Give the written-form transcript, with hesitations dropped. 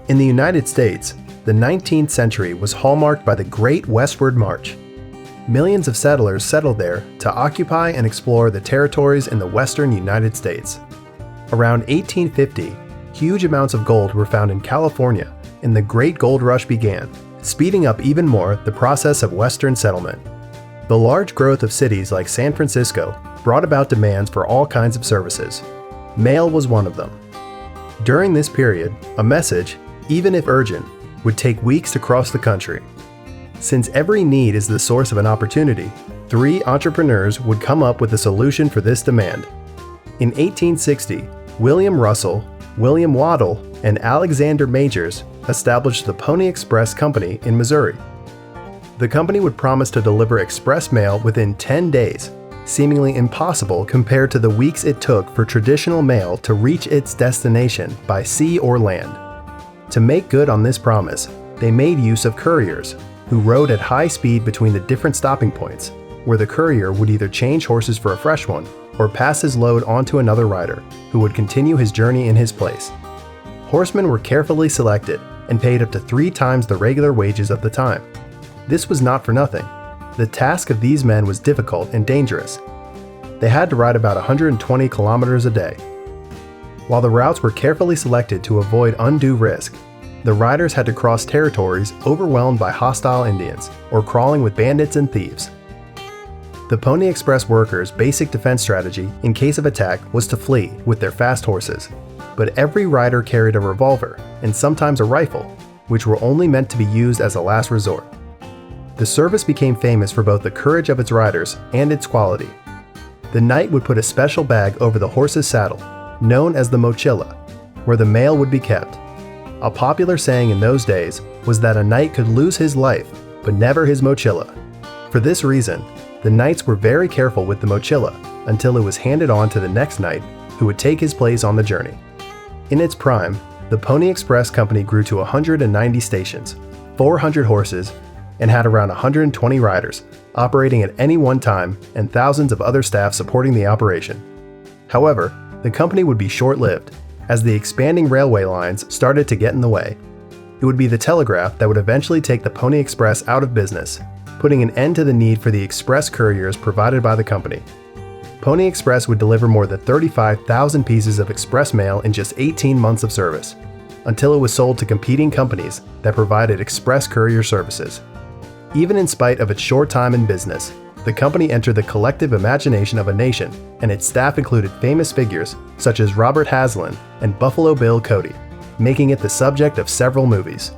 In the United States, the 19th century was hallmarked by the Great Westward March. Millions of settlers settled there to occupy and explore the territories in the western United States. Around 1850, huge amounts of gold were found in California, and the Great Gold Rush began, speeding up even more the process of Western settlement. The large growth of cities like San Francisco brought about demands for all kinds of services. Mail was one of them. During this period, a message, even if urgent, would take weeks to cross the country. Since every need is the source of an opportunity, 3 entrepreneurs would come up with a solution for this demand. In 1860, William Russell, William Waddell, and Alexander Majors established the Pony Express Company in Missouri. The company would promise to deliver express mail within 10 days, seemingly impossible compared to the weeks it took for traditional mail to reach its destination by sea or land. To make good on this promise, they made use of couriers, who rode at high speed between the different stopping points, where the courier would either change horses for a fresh one or pass his load on to another rider, who would continue his journey in his place. Horsemen were carefully selected and paid up to 3 times the regular wages of the time. This was not for nothing. The task of these men was difficult and dangerous. They had to ride about 120 kilometers a day. While the routes were carefully selected to avoid undue risk, the riders had to cross territories overwhelmed by hostile Indians or crawling with bandits and thieves. The Pony Express workers' basic defense strategy in case of attack was to flee with their fast horses, but every rider carried a revolver and sometimes a rifle, which were only meant to be used as a last resort. The service became famous for both the courage of its riders and its quality. The knight would put a special bag over the horse's saddle, known as the mochila, where the mail would be kept. A popular saying in those days was that a knight could lose his life, but never his mochila. For this reason, the knights were very careful with the mochila until it was handed on to the next knight, who would take his place on the journey. In its prime, the Pony Express Company grew to 190 stations, 400 horses, and had around 120 riders, operating at any one time, and thousands of other staff supporting the operation. However, the company would be short-lived, as the expanding railway lines started to get in the way. It would be the telegraph that would eventually take the Pony Express out of business, putting an end to the need for the express couriers provided by the company. Pony Express would deliver more than 35,000 pieces of express mail in just 18 months of service, until it was sold to competing companies that provided express courier services. Even in spite of its short time in business, the company entered the collective imagination of a nation, and its staff included famous figures such as Robert Haslam and Buffalo Bill Cody, making it the subject of several movies.